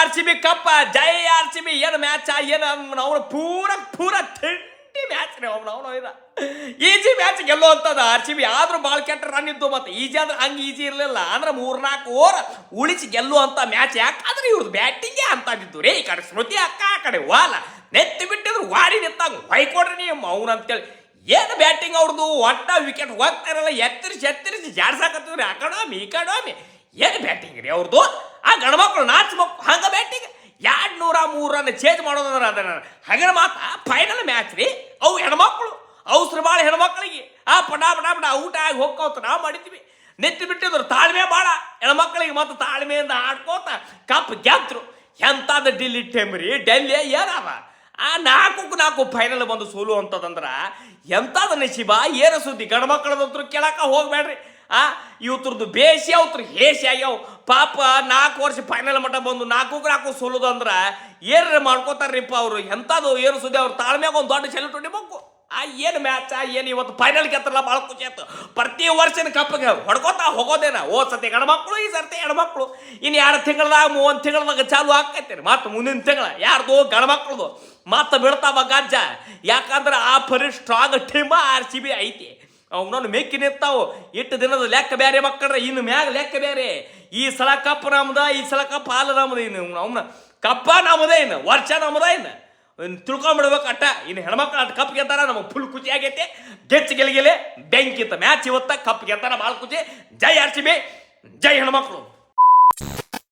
R C B ಕಪ್ಪ ಜೈ R C B ಏನು ಮ್ಯಾಚ್ ಏನು ಅವನು ಪೂರ ಥಂಡಿ ಮ್ಯಾಚ್ ರೀ ಅವನು ಈಜಿ ಮ್ಯಾಚ್ ಗೆಲ್ಲುವಂಥದ್ದು ಆರ್ ಸಿ ಬಿ ಆದ್ರೂ ಭಾಳ ಕೆಟ್ಟ ರನ್ ಇದ್ದು ಮತ್ತೆ ಈಜಿ ಅಂದ್ರೆ ಹಂಗೆ ಈಜಿ ಇರಲಿಲ್ಲ ಅಂದ್ರೆ 3-4 ಓವರ್ ಉಳಿಸಿ ಗೆಲ್ಲುವಂಥ ಮ್ಯಾಚ್ ಯಾಕಂದ್ರೆ ಇವ್ರದ್ದು ಬ್ಯಾಟಿಂಗೇ ಅಂತದಿದ್ದು ರೀ ಈ ಕಡೆ ಸ್ಮೃತಿ ಅಕ್ಕ ಆ ಕಡೆ ವಾಲ ನೆತ್ತಿ ಬಿಟ್ಟಿದ್ರು ವಾಡಿ ನಿಂತಂಗ ಹೊಯ್ಕೊಡ್ರಿ ನೀವು ಅವ್ನು ಅಂತೇಳಿ ಏನು ಬ್ಯಾಟಿಂಗ್ ಅವ್ರದ್ದು ಒಟ್ಟ ವಿಕೆಟ್ ಹೋಗ್ತಾ ಇರಲ್ಲ ಎತ್ತರಿಸಿ ಜಾಡ್ಸಾಕತ್ತಿದ್ರಿ ಆ ಕಡೋಮಿ ಈ ಕಡೋಮಿ ಏನು ಬ್ಯಾಟಿಂಗ್ ರೀ ಅವ್ರದ್ದು ಆ ಗಂಡ್ಮಕ್ಳು ನಾಚ್ಬೇಕು ಹಂಗೆ ಬ್ಯಾಟಿಂಗ್ 203 ರನ್ ಚೇಂಜ್ ಮಾಡೋದಂದ್ರೆ ಅದನ್ನ ಹಗರ ಮಾತ ಫೈನಲ್ ಮ್ಯಾಚ್ ರೀ ಅವು ಹೆಣ್ಮಕ್ಳು ಅವಸರ ಭಾಳ ಹೆಣ್ಮಕ್ಳಿಗೆ ಪಟ ಔಟ್ ಆಗಿ ಹೋಗ್ಕೋತ ನಾವು ಮಾಡಿದ್ವಿ ನೆತ್ತಿ ಬಿಟ್ಟಿದ್ರು ತಾಳ್ಮೆ ಭಾಳ ಹೆಣ್ಮಕ್ಳಿಗೆ ಮತ್ತು ತಾಳ್ಮೆಯಿಂದ ಆಡ್ಕೋತ ಕಪ್ ಗೆದ್ರು ಎಂಥದ್ದು ಡಿಲ್ಲಿ ಟೈಮ್ ರೀ ಡೆಲ್ಲಿ ಏನವ ಆ 4-4 ಫೈನಲ್ ಬಂದು ಸೋಲು ಅಂತದಂದ್ರೆ ಎಂಥದ್ದು ನಶೀಬ ಏನು ಸುದ್ದಿ ಗಂಡ್ಮಕ್ಳದಂತರು ಕೇಳಕ್ಕೆ ಹೋಗ್ಬೇಡ್ರಿ ಇವತ್ರದ್ದು ಬೇಸಿ ಅವತ್ರ ಹೇಸಿ ಆಗ್ಯಾವ ಪಾಪ 4 ವರ್ಷ ಫೈನಲ್ ಮಟ್ಟ ಬಂದು 4 ಸೋಲುದಂದ್ರೆ ಏನ್ರಿ ಮಾಡ್ಕೋತಾರ್ರಿಪ್ಪ ಅವರು ಎಂಥದ್ದು ಏನು ಸುದ್ದಿ ಅವ್ರು ತಾಳ್ಮ್ಯಾಗ ಒಂದು ದೊಡ್ಡ ಸೆಲ್ಯೂಟ್ ಹೊಡಿಬೇಕು ಏನು ಮ್ಯಾಚ್ ಏನು ಇವತ್ತು ಫೈನಲ್ ಗೆತ್ತಲ್ಲ ಭಾಳ ಖುಷಿ ಆಯ್ತು ಪ್ರತಿ ವರ್ಷನ ಕಪ್ಪಿಗೆ ಹೊಡ್ಕೋತಾ ಹೋಗೋದೇನ ಸತಿ ಗಂಡ್ಮಕ್ಳು ಈ ಸರ್ತಿ ಹೆಣ್ಮಕ್ಳು ಇನ್ನು 2 ತಿಂಗಳದಾಗ 3 ತಿಂಗಳದಾಗ ಚಾಲು ಆಕೈತಿ ಮತ್ತು ಮುಂದಿನ ತಿಂಗಳ ಯಾರ್ದು ಗಂಡ್ಮಕ್ಳದು ಮತ್ತೆ ಬೀಳ್ತಾವ ಗಜ್ಜ ಯಾಕಂದ್ರೆ ಆ ಪರಿ strong team R C B ಐತಿ ಅವನನ್ನು ಮೆಕ್ಕಿ ನಿಂತಾವು ಇಟ್ಟು ದಿನದ ಲೆಕ್ಕ ಬೇರೆ ಮಕ್ಕಳ್ರೆ ಇನ್ನು ಮ್ಯಾಗ ಲೆಕ್ಕ ಬೇರೆ ಈ ಸಲ ಕಪ್ ನಮ್ದ ಈ ಸಲ ಕಪ್ ಹಾಲು ನಮ್ದು ಇನ್ನು ಅವನ ಕಪ್ಪ ನಮ್ಮದೇ ಇನ್ನು ವರ್ಷ ನಮ್ಮದ ಇನ್ನು ತಿಳ್ಕೊಂಬಿಡ್ಬೇಕು ಅಟ್ಟ ಇನ್ನು ಹೆಣ್ಮಕ್ಳು ಅಟ್ ಕಪ್ ಗೆದ್ದಾರ ನಮಗೆ ಫುಲ್ ಖುಷಿ ಆಗೈತಿ ಗೆಚ್ಚ ಗೆಲ್ಗೆಲೆ ಬೆಂಕಿತ್ತ ಮ್ಯಾಚ್ ಇವತ್ತ ಕಪ್ ಗೆದ್ದಾರ ಭಾಳ ಖುಷಿ ಜೈ ಆರ್ ಸಿ ಬಿ ಜೈ ಹೆಣ್ಮಕ್ಳು